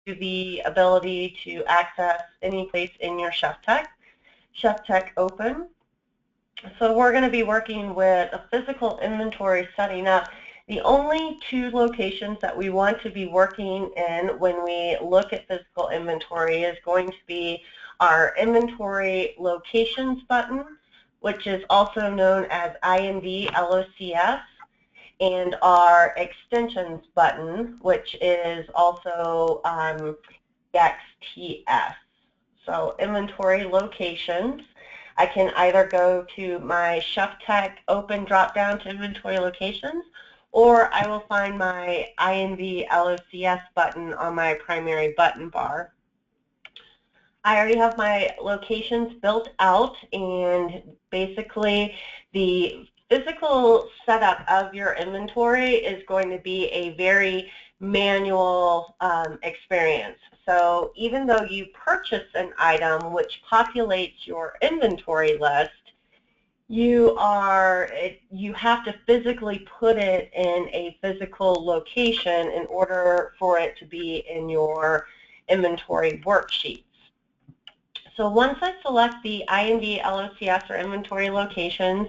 the ability to access any place in your SchefTech Open. So we're going to be working with a physical inventory setting up. The only two locations that we want to be working in when we look at physical inventory is going to be our inventory locations button, which is also known as INV LOCS, and our extensions button, which is also XTS. So inventory locations, I can either go to my SchefTech Open drop-down to inventory locations, or I will find my INV LOCS button on my primary button bar. I already have my locations built out, and basically the physical setup of your inventory is going to be a very manual experience. So even though you purchase an item which populates your inventory list, you have to physically put it in a physical location in order for it to be in your inventory worksheets. So once I select the INV LOCS or inventory locations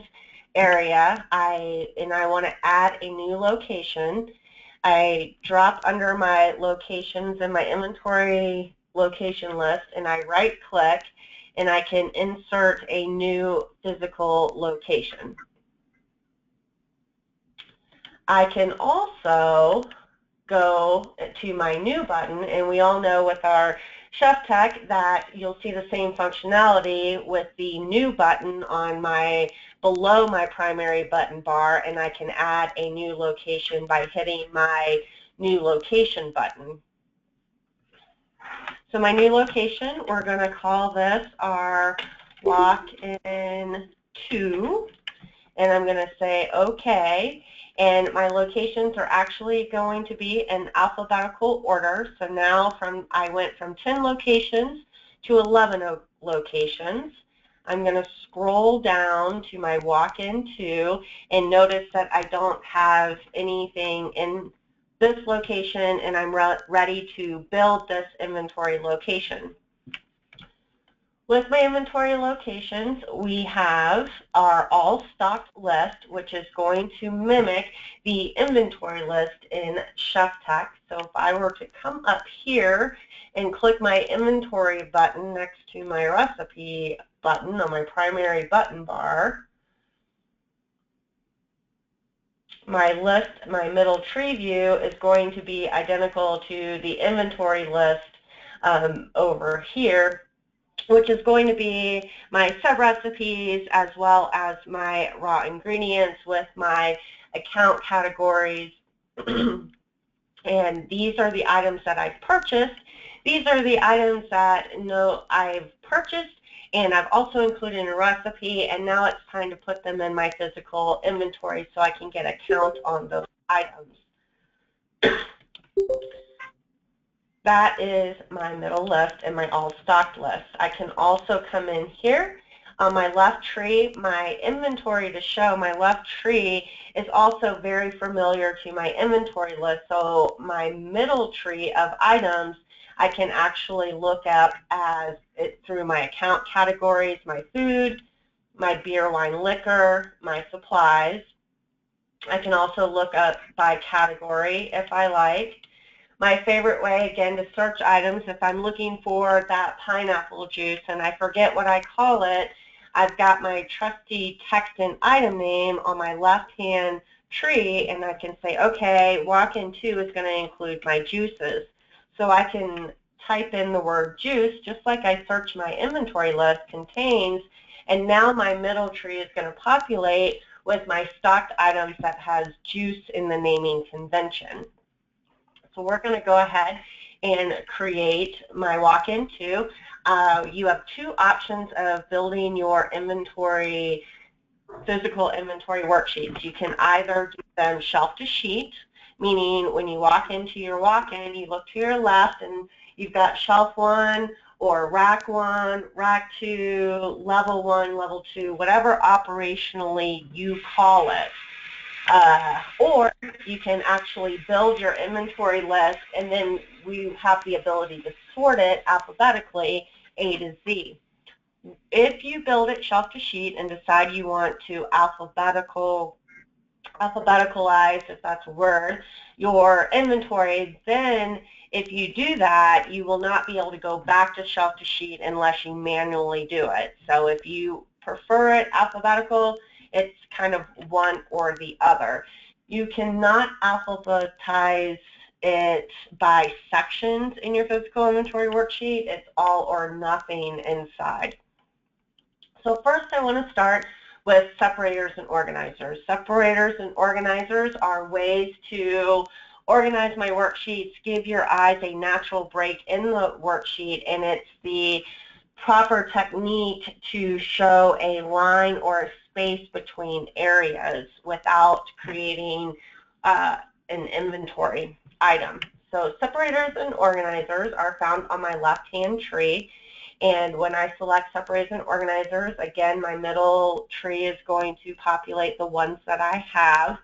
area, I want to add a new location, I drop under my locations in my inventory location list, and I right click, and I can insert a new physical location. I can also go to my new button, and we all know with our SchefTech that you'll see the same functionality with the new button on below my primary button bar, and I can add a new location by hitting my new location button. So my new location, we're going to call this our walk-in 2, and I'm going to say OK. And my locations are actually going to be in alphabetical order. So now I went from 10 locations to 11 locations. I'm going to scroll down to my walk-in 2 and notice that I don't have anything in this location, and I'm ready to build this inventory location. With my inventory locations, we have our all stocked list, which is going to mimic the inventory list in SchefTech. So if I were to come up here and click my inventory button next to my recipe button on my primary button bar, my list, my middle tree view is going to be identical to the inventory list over here, which is going to be my sub-recipes as well as my raw ingredients with my account categories. And these are the items that I've purchased. These are the items that I've purchased, and I've also included a recipe, and now it's time to put them in my physical inventory so I can get a count on those items. That is my middle list and my all stocked list. I can also come in here on my left tree, my inventory to show. My left tree is also very familiar to my inventory list. So my middle tree of items I can actually look up through my account categories, my food, my beer, wine, liquor, my supplies. I can also look up by category if I like. My favorite way, again, to search items, if I'm looking for that pineapple juice and I forget what I call it, I've got my trusty text and item name on my left-hand tree, and I can say, okay, walk-in 2 is going to include my juices. So I can type in the word juice, just like I search my inventory list contains, and now my middle tree is going to populate with my stocked items that has juice in the naming convention. So we're going to go ahead and create my walk-in 2. You have two options of building your inventory, physical inventory worksheets. You can either do them shelf to sheet, meaning when you walk into your walk-in, you look to your left and you've got shelf 1 or rack 1, rack 2, level 1, level 2, whatever operationally you call it. Or you can actually build your inventory list, and then we have the ability to sort it alphabetically A to Z. If you build it shelf to sheet and decide you want to alphabeticalize, if that's a word, your inventory, then if you do that, you will not be able to go back to shelf to sheet unless you manually do it. So if you prefer it alphabetical, it's kind of one or the other. You cannot alphabetize it by sections in your physical inventory worksheet. It's all or nothing inside. So first I want to start with separators and organizers. Separators and organizers are ways to organize my worksheets, give your eyes a natural break in the worksheet, and it's the proper technique to show a line or a space between areas without creating an inventory item. So separators and organizers are found on my left-hand tree. And when I select separators and organizers, again, my middle tree is going to populate the ones that I have.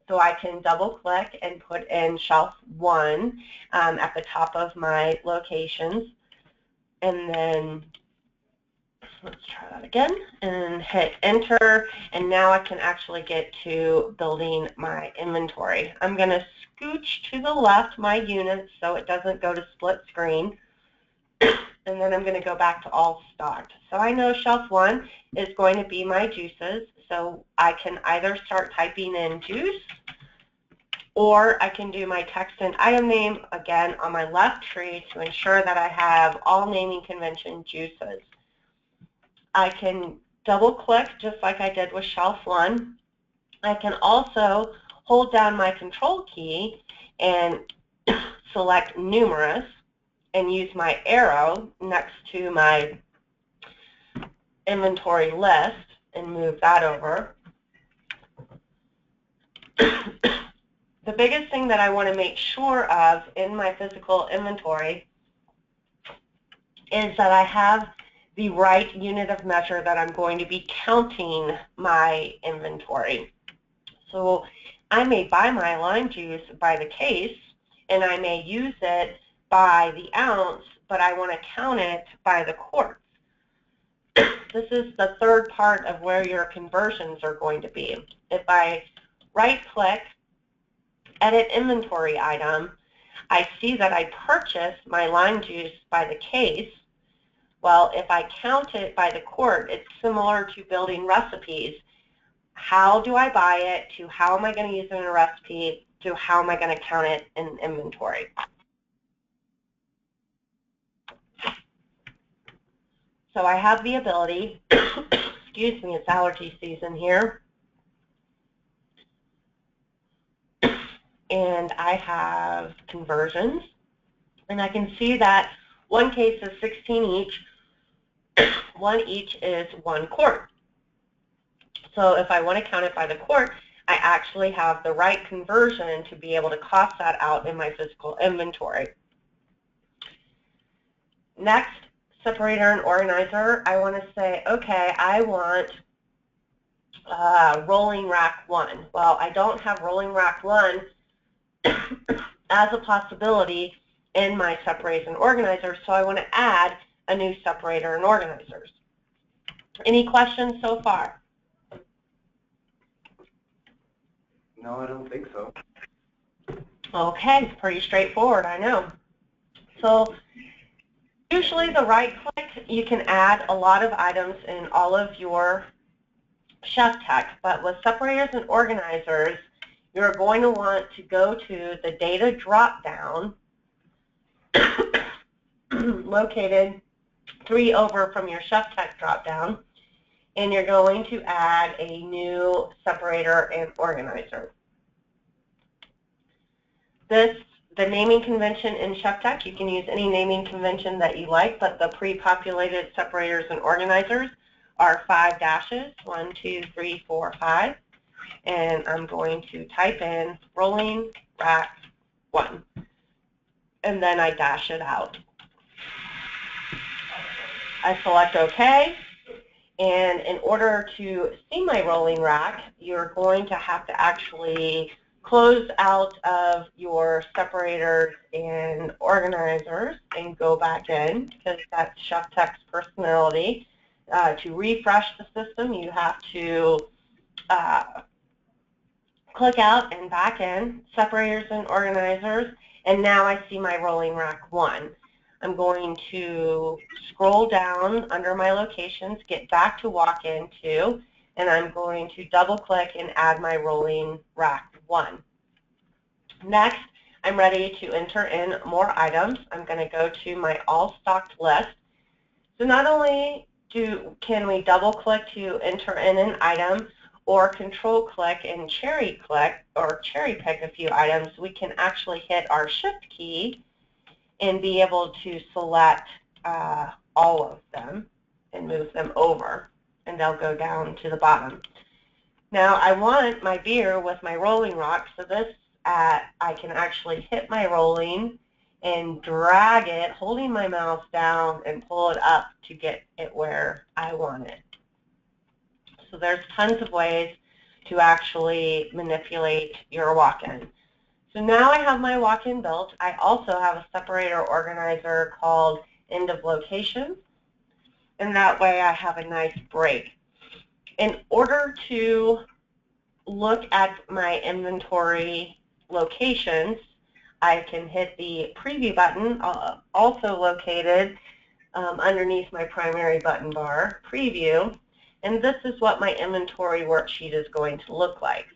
So I can double click and put in shelf 1 at the top of my locations. And then let's try that again and hit enter. And now I can actually get to building my inventory. I'm going to scooch to the left my units so it doesn't go to split screen. And then I'm going to go back to all stocked. So I know shelf 1 is going to be my juices. So I can either start typing in juice, or I can do my text and item name again on my left tree to ensure that I have all naming convention juices. I can double click just like I did with shelf 1. I can also hold down my control key and select numerous and use my arrow next to my inventory list and move that over. The biggest thing that I want to make sure of in my physical inventory is that I have the right unit of measure that I'm going to be counting my inventory. So I may buy my lime juice by the case, and I may use it by the ounce, but I want to count it by the quart. This is the third part of where your conversions are going to be. If I right-click, edit inventory item, I see that I purchased my lime juice by the case. Well, if I count it by the quart, it's similar to building recipes. How do I buy it, to how am I going to use it in a recipe, to how am I going to count it in inventory. So I have the ability, excuse me, it's allergy season here, and I have conversions, and I can see that one case is 16 each, one each is 1 quart. So if I want to count it by the quart, I actually have the right conversion to be able to cost that out in my physical inventory. Next, separator and organizer, I want to say, okay, I want rolling rack 1. Well, I don't have rolling rack 1 as a possibility in my separators and organizers, so I want to add a new separator and organizers. Any questions so far? No, I don't think so. Okay, pretty straightforward, I know. So usually the right click, you can add a lot of items in all of your ChefTech, but with separators and organizers, you're going to want to go to the data drop-down located 3 over from your ChefTech drop-down, and you're going to add a new separator and organizer. The naming convention in ChefTech, you can use any naming convention that you like, but the pre-populated separators and organizers are 5 dashes, 1, 2, 3, 4, 5, and I'm going to type in rolling rack 1, and then I dash it out. I select OK, And in order to see my rolling rack, you're going to have to actually close out of your separators and organizers and go back in, because that's ChefTech's personality. To refresh the system, you have to click out and back in, separators and organizers, and now I see my rolling rack 1. I'm going to scroll down under my locations, get back to walk-in 2, and I'm going to double-click and add my rolling rack 1. Next, I'm ready to enter in more items. I'm going to go to my all-stocked list. So not only can we double-click to enter in an item, or control-click and cherry-click or cherry-pick a few items, we can actually hit our Shift key and be able to select all of them and move them over, and they'll go down to the bottom. Now I want my beer with my rolling rock, so this I can actually hit my rolling and drag it, holding my mouse down, and pull it up to get it where I want it. So there's tons of ways to actually manipulate your walk-in. So now I have my walk-in built. I also have a separator organizer called End of Location, and that way I have a nice break. In order to look at my inventory locations, I can hit the preview button, also located underneath my primary button bar, preview, and this is what my inventory worksheet is going to look like.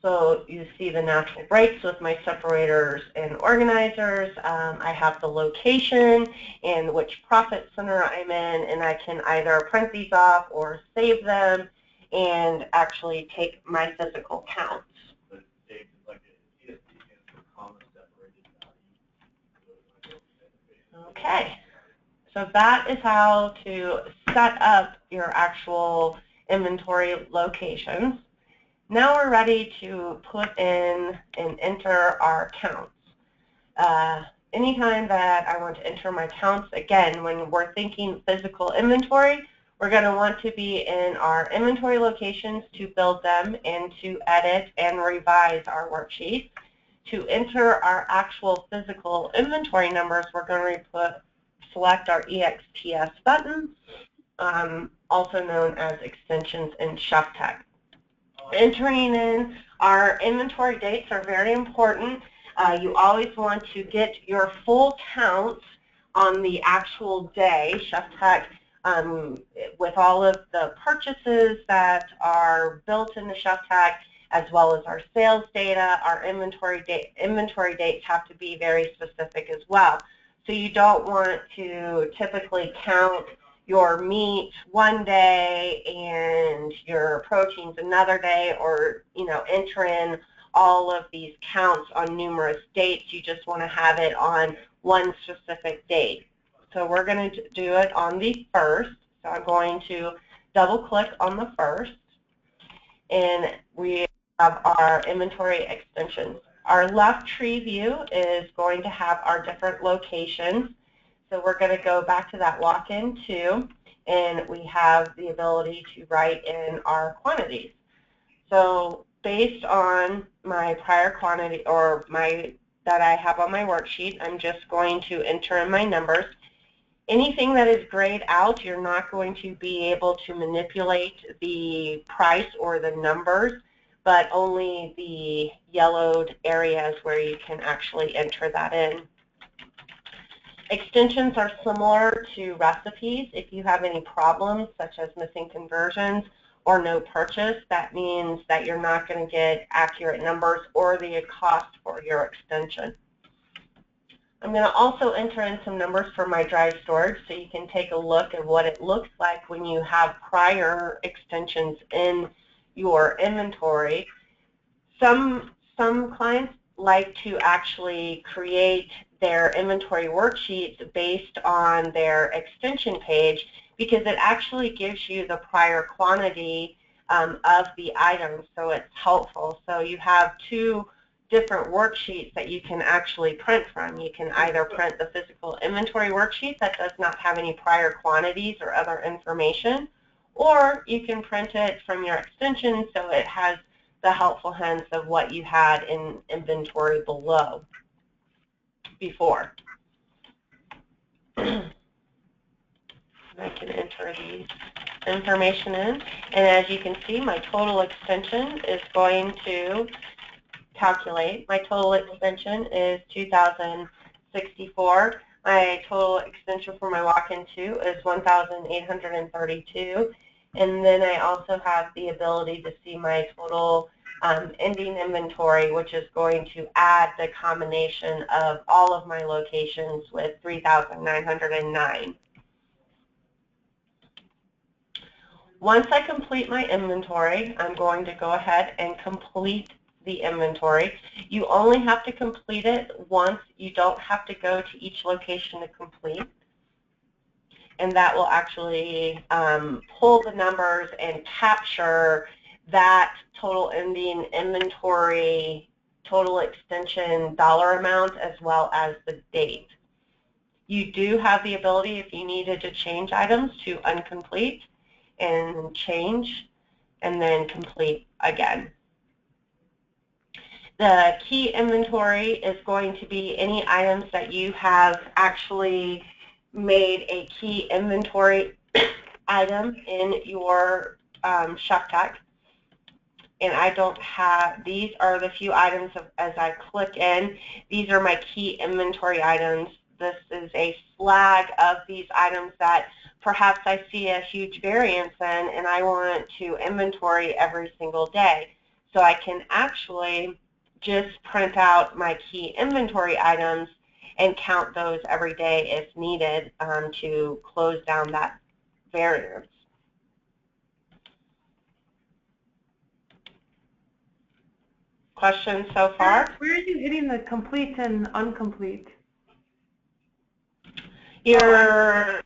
So you see the natural breaks with my separators and organizers. I have the location and which profit center I'm in, and I can either print these off or save them and actually take my physical counts. Okay, so that is how to set up your actual inventory locations. Now we're ready to put in and enter our counts. Anytime that I want to enter my counts, again, when we're thinking physical inventory, we're going to want to be in our inventory locations to build them and to edit and revise our worksheet. To enter our actual physical inventory numbers, we're going to select our EXPS button, also known as extensions in ChefTech. Entering in our inventory dates are very important. You always want to get your full counts on the actual day. ChefTech, with all of the purchases that are built into ChefTech, as well as our sales data, our inventory dates have to be very specific as well. So you don't want to typically count your meat one day and your proteins another day, or enter in all of these counts on numerous dates. You just want to have it on one specific date. So we're going to do it on the 1st. So I'm going to double click on the 1st, and we have our inventory extensions. Our left tree view is going to have our different locations. So we're going to go back to that walk-in 2, and we have the ability to write in our quantities. So based on my prior quantity or that I have on my worksheet, I'm just going to enter in my numbers. Anything that is grayed out, you're not going to be able to manipulate the price or the numbers, but only the yellowed areas where you can actually enter that in. Extensions are similar to recipes. If you have any problems, such as missing conversions or no purchase, that means that you're not going to get accurate numbers or the cost for your extension. I'm going to also enter in some numbers for my dry storage so you can take a look at what it looks like when you have prior extensions in your inventory. Some clients like to actually create their inventory worksheets based on their extension page, because it actually gives you the prior quantity of the items, so it's helpful. So you have two different worksheets that you can actually print from. You can either print the physical inventory worksheet that does not have any prior quantities or other information, or you can print it from your extension so it has the helpful hints of what you had in inventory below before. I can enter the information in, and as you can see, my total extension is going to calculate. My total extension is 2,064. My total extension for my walk-in 2 is 1,832. And then I also have the ability to see my total ending inventory, which is going to add the combination of all of my locations with 3,909. Once I complete my inventory, I'm going to go ahead and complete the inventory. You only have to complete it once. You don't have to go to each location to complete. And that will actually pull the numbers and capture that total ending inventory, total extension dollar amount, as well as the date. You do have the ability, if you needed to change items, to uncomplete and change and then complete again. The key inventory is going to be any items that you have actually made a key inventory item in your ShopTech. And I don't have, these are the few items as I click in. These are my key inventory items. This is a flag of these items that perhaps I see a huge variance in, and I want to inventory every single day. So I can actually just print out my key inventory items and count those every day if needed to close down that variance. Questions so far? Where are you hitting the complete and incomplete? Your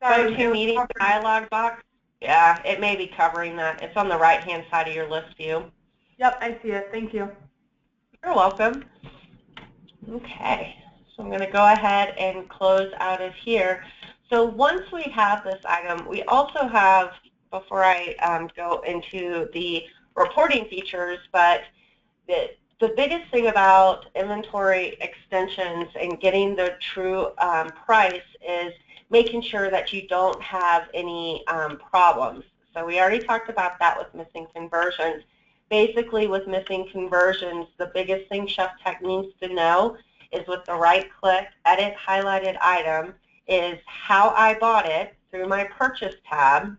GoToMeeting dialog box? Yeah, it may be covering that. It's on the right-hand side of your list view. Yep, I see it. Thank you. You're welcome. Okay, so I'm going to go ahead and close out of here. So once we have this item, we also have, before I go into the reporting features, but the biggest thing about inventory extensions and getting the true price is making sure that you don't have any problems. So we already talked about that with missing conversions. Basically, with missing conversions, the biggest thing ShopTech needs to know is with the right-click, edit highlighted item, is how I bought it through my purchase tab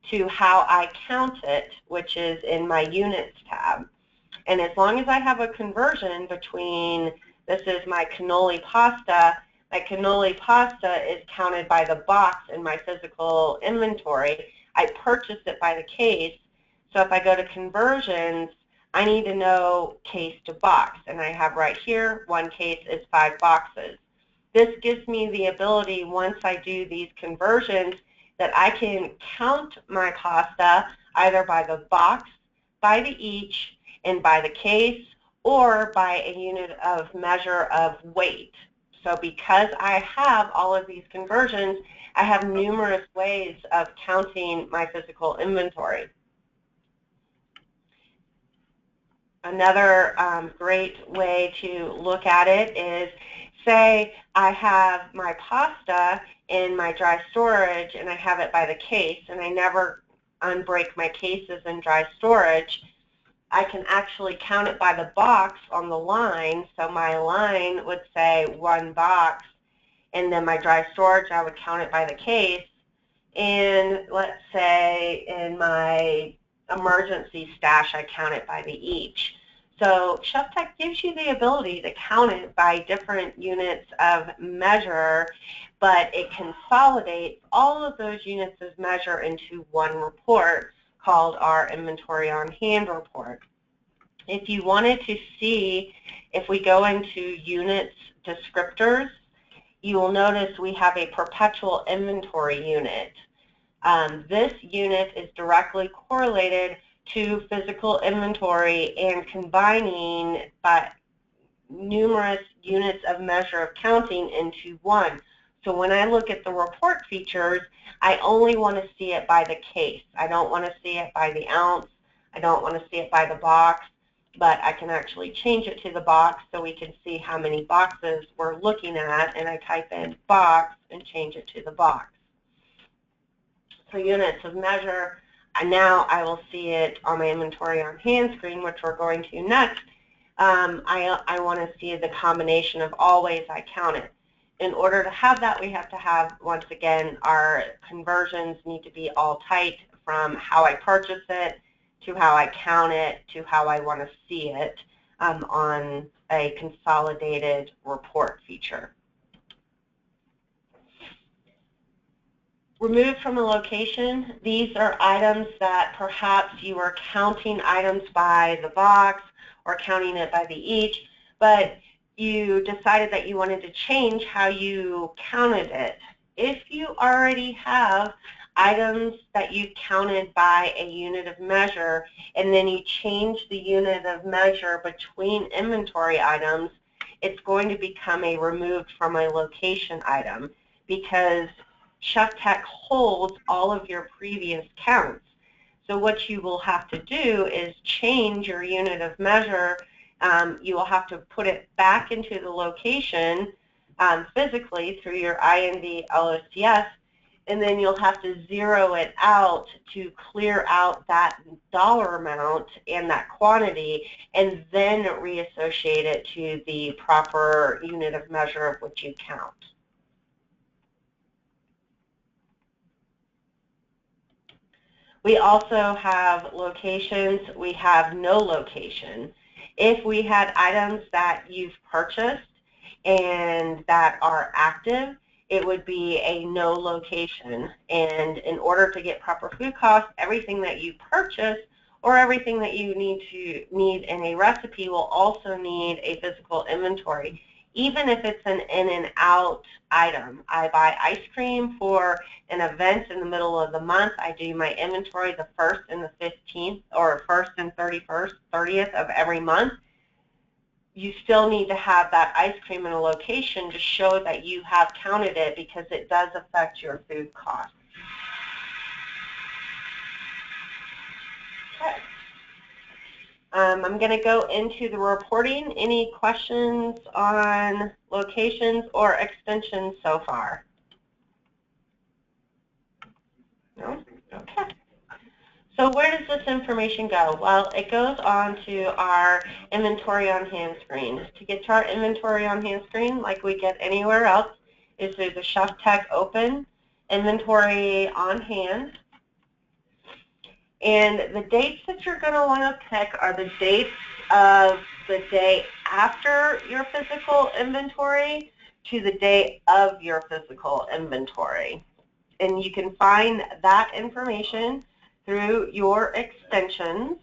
to how I count it, which is in my units tab. And as long as I have a conversion between, this is my cannoli pasta is counted by the box in my physical inventory. I purchased it by the case. So if I go to conversions, I need to know case to box. And I have right here, one case is 5 boxes. This gives me the ability, once I do these conversions, that I can count my pasta either by the box, by the each, and by the case, or by a unit of measure of weight. So because I have all of these conversions, I have numerous ways of counting my physical inventory. Another great way to look at it is, say I have my pasta in my dry storage and I have it by the case and I never unbreak my cases in dry storage. I can actually count it by the box on the line. So my line would say 1 box, and then my dry storage, I would count it by the case. And let's say in my emergency stash, I count it by the each. So ShopTech gives you the ability to count it by different units of measure, but it consolidates all of those units of measure into one report called our Inventory on Hand report. If you wanted to see, if we go into units descriptors, you will notice we have a perpetual inventory unit. This unit is directly correlated to physical inventory, and combining numerous units of measure of counting into one. So when I look at the report features, I only want to see it by the case. I don't want to see it by the ounce. I don't want to see it by the box, but I can actually change it to the box so we can see how many boxes we're looking at, and I type in box and change it to the box. So units of measure, and now I will see it on my inventory on hand screen, which we're going to next. I want to see the combination of all ways I count it. In order to have that, we have to have, once again, our conversions need to be all tight from how I purchase it to how I count it to how I want to see it on a consolidated report feature. Removed from a location, these are items that perhaps you are counting items by the box or counting it by the each, but you decided that you wanted to change how you counted it. If you already have items that you counted by a unit of measure and then you change the unit of measure between inventory items, it's going to become a removed from a location item because ChefTech holds all of your previous counts. So what you will have to do is change your unit of measure. You will have to put it back into the location physically through your INV LOCS, and then you'll have to zero it out to clear out that dollar amount and that quantity, and then reassociate it to the proper unit of measure of which you count. We also have locations. We have no location. If we had items that you've purchased and that are active, it would be a no location. And in order to get proper food costs, everything that you purchase or everything that you need in a recipe will also need a physical inventory. Even if it's an in and out item. I buy ice cream for an event in the middle of the month. I do my inventory the 1st and the 15th, or 1st and 30th of every month. You still need to have that ice cream in a location to show that you have counted it because it does affect your food costs. Okay. I'm going to go into the reporting. Any questions on locations or extensions so far? No? Okay. So where does this information go? Well, it goes on to our inventory on hand screen. To get to our inventory on hand screen, like we get anywhere else, is through the ChefTech Open Inventory on Hand. And the dates that you're going to want to pick are the dates of the day after your physical inventory to the day of your physical inventory. And you can find that information through your extensions.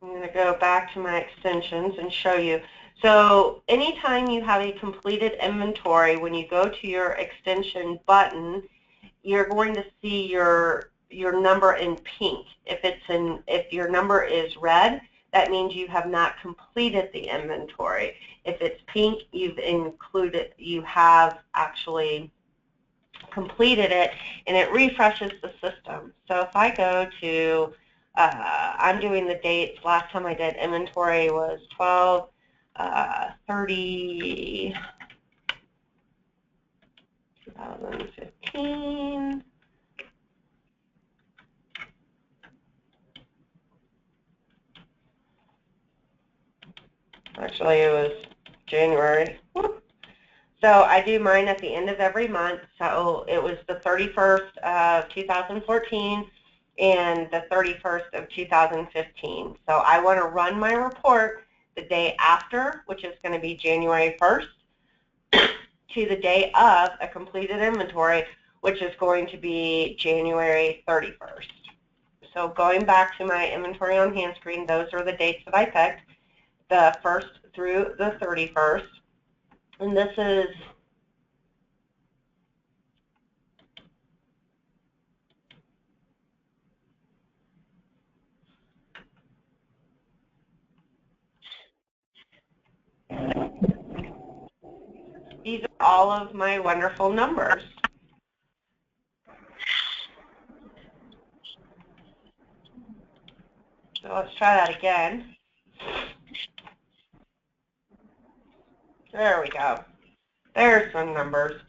I'm going to go back to my extensions and show you. So anytime you have a completed inventory, when you go to your extension button, you're going to see your number in pink. If your number is red, that means you have not completed the inventory. If it's pink, you have actually completed it, and it refreshes the system. So if I go to, I'm doing the dates. Last time I did inventory was 12/30. 2015. Actually, it was January. So I do mine at the end of every month. So it was the 31st of 2014 and the 31st of 2015. So I want to run my report the day after, which is going to be January 1st. To the day of a completed inventory, which is going to be January 31st. So going back to my inventory on hand screen, those are the dates that I picked, the 1st through the 31st. And this is these are all of my wonderful numbers. So let's try that again. There we go. There's some numbers.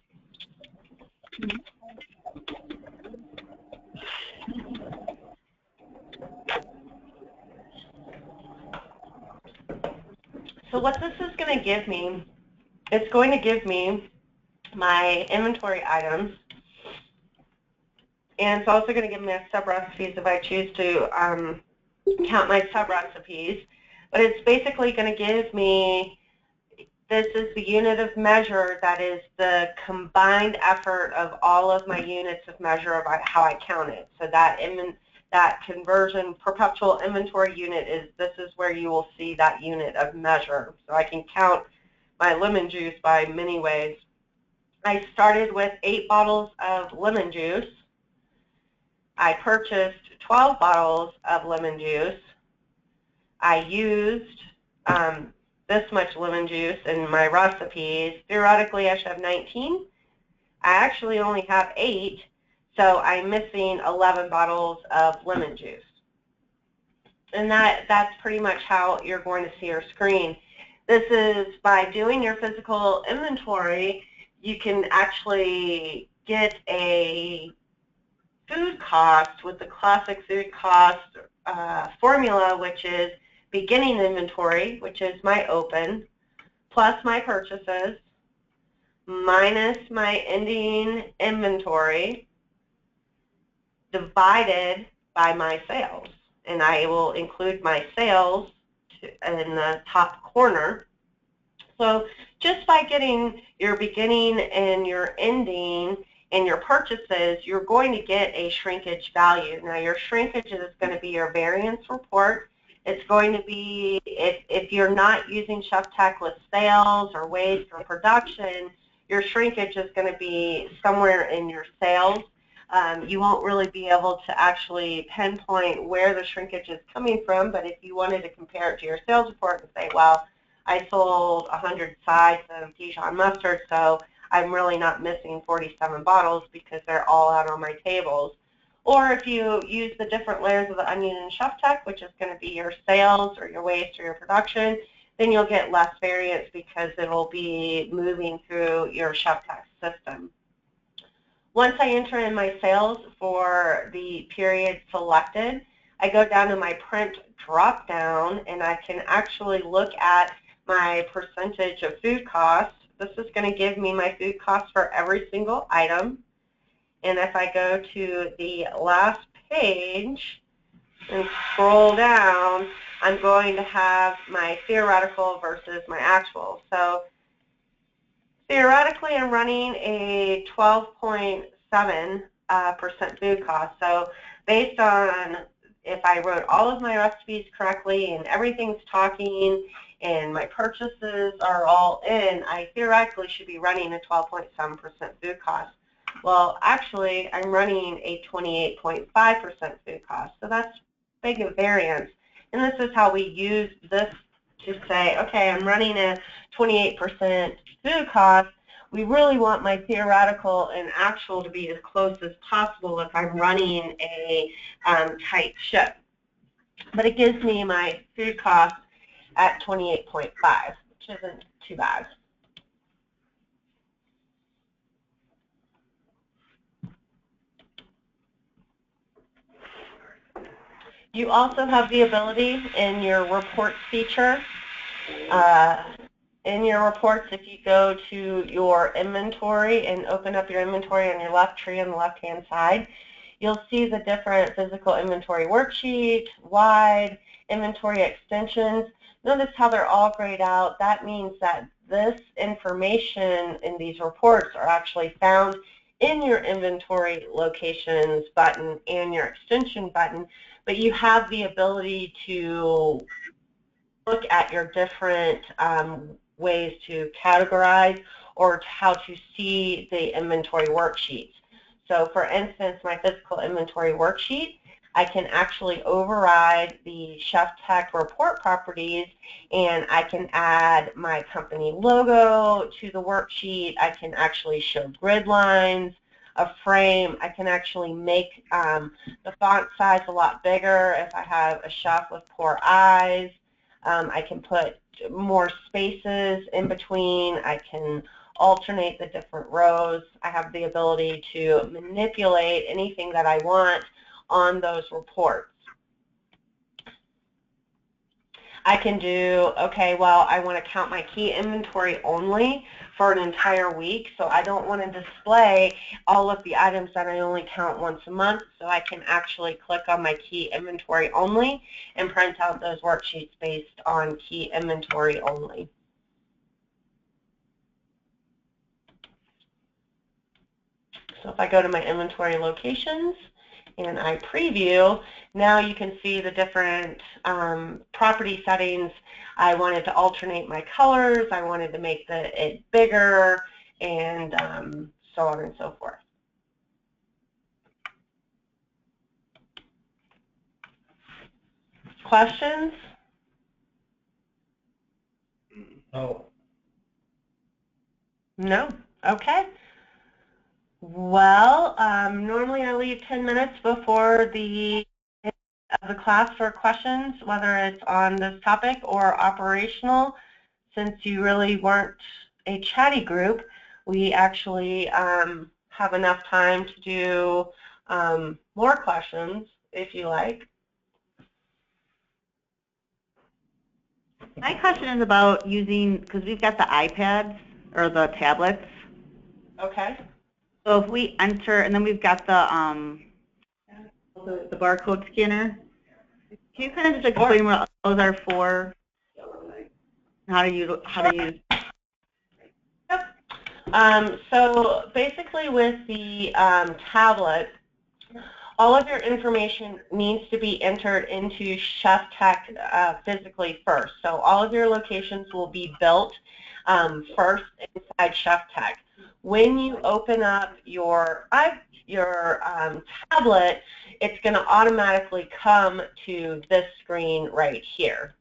So what this is going to give me, it's going to give me my inventory items, and it's also going to give me my sub-recipes if I choose to count my sub-recipes. But it's basically going to give me, this is the unit of measure that is the combined effort of all of my units of measure of how I count it. So that conversion perpetual inventory unit this is where you will see that unit of measure. So I can count my lemon juice by many ways. I started with 8 bottles of lemon juice. I purchased 12 bottles of lemon juice. I used this much lemon juice in my recipes. Theoretically, I should have 19. I actually only have 8. So I'm missing 11 bottles of lemon juice. And that's pretty much how you're going to see your screen. This is by doing your physical inventory, you can actually get a food cost with the classic food cost formula, which is beginning inventory, which is my open, plus my purchases, minus my ending inventory, divided by my sales. And I will include my sales in the top corner. So just by getting your beginning and your ending and your purchases, you're going to get a shrinkage value. Now your shrinkage is going to be your variance report. It's going to be, if you're not using ChefTech with sales or waste or production, your shrinkage is going to be somewhere in your sales. You won't really be able to actually pinpoint where the shrinkage is coming from, but if you wanted to compare it to your sales report and say, well, I sold 100 sides of Dijon mustard, so I'm really not missing 47 bottles because they're all out on my tables. Or if you use the different layers of the onion in ChefTech, which is going to be your sales or your waste or your production, then you'll get less variance because it'll be moving through your ChefTech system. Once I enter in my sales for the period selected, I go down to my print drop down and I can actually look at my percentage of food costs. This is going to give me my food costs for every single item. And if I go to the last page and scroll down, I'm going to have my theoretical versus my actual. So theoretically, I'm running a 12.7% food cost. So based on if I wrote all of my recipes correctly and everything's talking and my purchases are all in, I theoretically should be running a 12.7% food cost. Well, actually, I'm running a 28.5% food cost. So that's big a variance. And this is how we use this to say, okay, I'm running a 28% food cost. We really want my theoretical and actual to be as close as possible if I'm running a tight ship. But it gives me my food cost at 28.5, which isn't too bad. You also have the ability in your reports feature. In your reports, if you go to your inventory and open up your inventory on your left tree on the left-hand side, you'll see the different physical inventory worksheet, wide, inventory extensions. Notice how they're all grayed out. That means that this information in these reports are actually found in your inventory locations button and your extension button, but you have the ability to look at your different ways to categorize or how to see the inventory worksheets. So for instance, my physical inventory worksheet, I can actually override the Chef Tech report properties, and I can add my company logo to the worksheet. I can actually show grid lines, a frame. I can actually make the font size a lot bigger if I have a chef with poor eyes. I can put more spaces in between. I can alternate the different rows. I have the ability to manipulate anything that I want on those reports. I can do, okay, well, I want to count my key inventory only for an entire week, so I don't want to display all of the items that I only count once a month, so I can actually click on my key inventory only and print out those worksheets based on key inventory only. So if I go to my inventory locations and I preview, now you can see the different property settings. I wanted to alternate my colors. I wanted to make it bigger, and so on and so forth. Questions? No. No? Okay. Well, normally I leave 10 minutes before the end of the class for questions, whether it's on this topic or operational. Since you really weren't a chatty group, we actually have enough time to do more questions if you like. My question is about using, because we've got the iPads or the tablets. Okay. So if we enter, and then we've got the barcode scanner. Can you kind of just explain what those are for? How to use? Yep. So basically, with the tablet, all of your information needs to be entered into Chef Tech physically first. So all of your locations will be built first inside Chef Tech. When you open up your tablet, it's going to automatically come to this screen right here.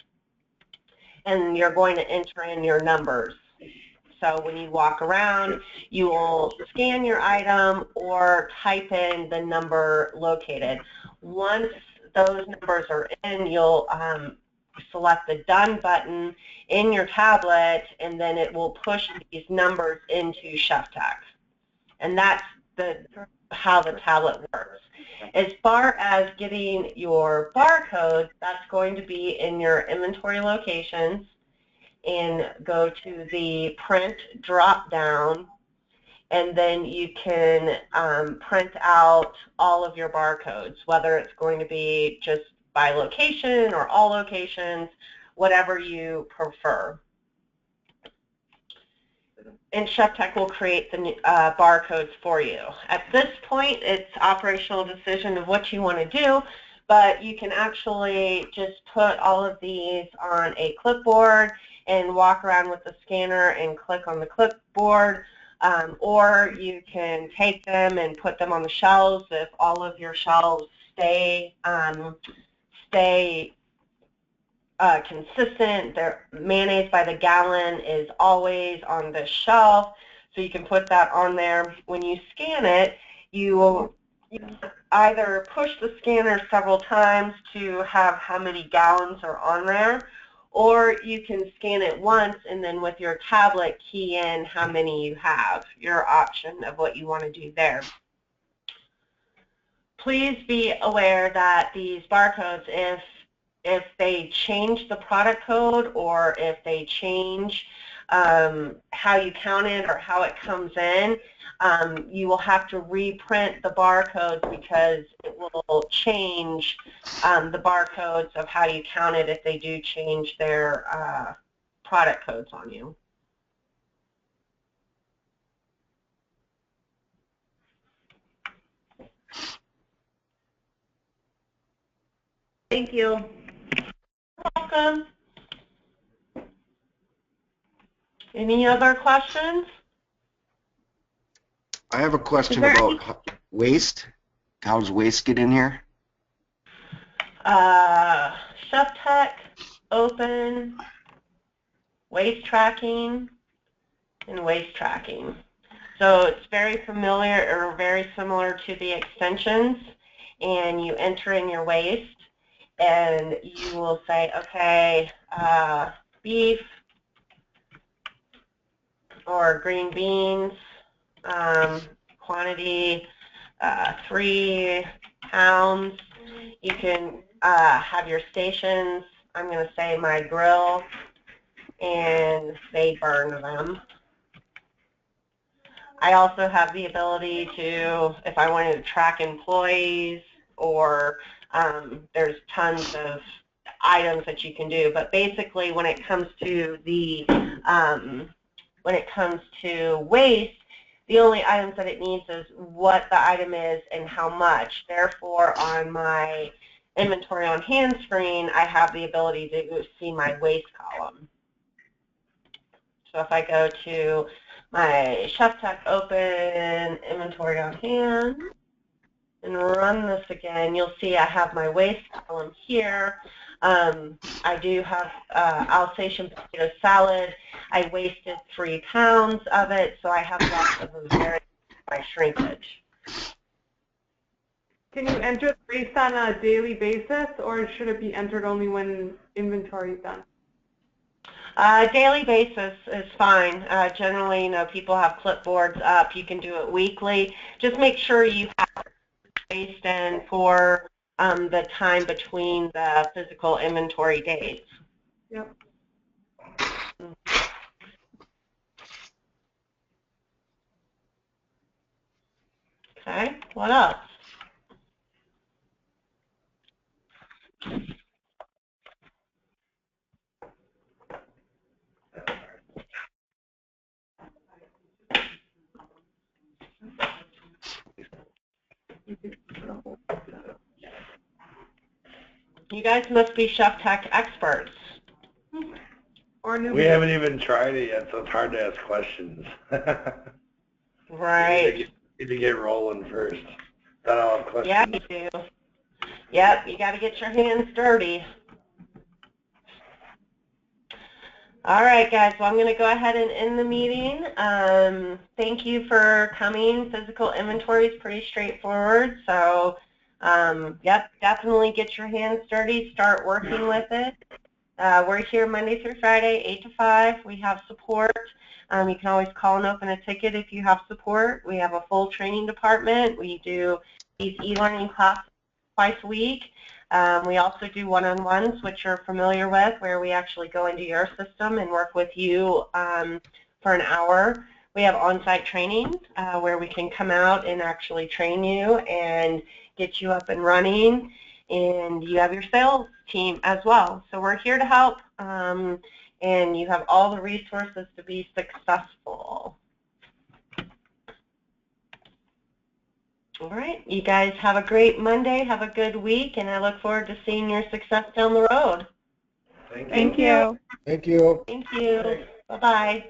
And you're going to enter in your numbers. So when you walk around, you will scan your item or type in the number located. Once those numbers are in, you'll select the Done button in your tablet, and then it will push these numbers into Chef Tech. And that's how the tablet works. As far as getting your barcode, that's going to be in your inventory locations, and go to the print drop down, and then you can print out all of your barcodes, whether it's going to be just by location or all locations, whatever you prefer. And Chef Tech will create the barcodes for you. At this point, it's operational decision of what you want to do, but you can actually just put all of these on a clipboard and walk around with the scanner and click on the clipboard, or you can take them and put them on the shelves if all of your shelves stay consistent. Their mayonnaise by the gallon is always on the shelf, so you can put that on there. When you scan it, you will either push the scanner several times to have how many gallons are on there, or you can scan it once and then with your tablet key in how many you have, your option of what you want to do there. Please be aware that these barcodes, if they change the product code or if they change how you count it or how it comes in, you will have to reprint the barcodes because it will change the barcodes of how you count it if they do change their product codes on you. Thank you. You're welcome. Any other questions? I have a question about waste. How does waste get in here? Chef Tech, Open, Waste Tracking, and Waste Tracking. So it's very familiar or very similar to the extensions, and you enter in your waste and you will say, okay, beef or green beans, quantity 3 pounds. You can have your stations. I'm going to say my grill, and they burn them. I also have the ability to, if I wanted to track employees, or there's tons of items that you can do. But basically, when it comes to the waste, the only items that it needs is what the item is and how much. Therefore, on my inventory on hand screen, I have the ability to see my waste column. So if I go to my Chef Tech Open inventory on hand and run this again, you'll see I have my waste column here. I do have Alsatian potato salad. I wasted 3 pounds of it, so I have lots of variance in my shrinkage. Can you enter it based on a daily basis, or should it be entered only when inventory is done? Daily basis is fine. Generally, you know, people have clipboards up. You can do it weekly. Just make sure you have waste in for the time between the physical inventory days. Yep. Okay, what else? You guys must be Chef Tech experts. Or new. We haven't even tried it yet, so it's hard to ask questions. Right. You need to get rolling first. Then I'll have questions. Yeah, you do. Yep, you got to get your hands dirty. All right, guys, well, I'm going to go ahead and end the meeting. Thank you for coming. Physical inventory is pretty straightforward, so yep, definitely get your hands dirty, start working with it. We're here Monday through Friday, 8 to 5. We have support. You can always call and open a ticket if you have support. We have a full training department. We do these e-learning classes twice a week. We also do one-on-ones, which you're familiar with, where we actually go into your system and work with you for an hour. We have on-site training where we can come out and actually train you and get you up and running. And you have your sales team as well. So we're here to help, and you have all the resources to be successful. All right, you guys have a great Monday, have a good week, and I look forward to seeing your success down the road. Thank you. Thank you. Thank you. Thank you. Bye-bye.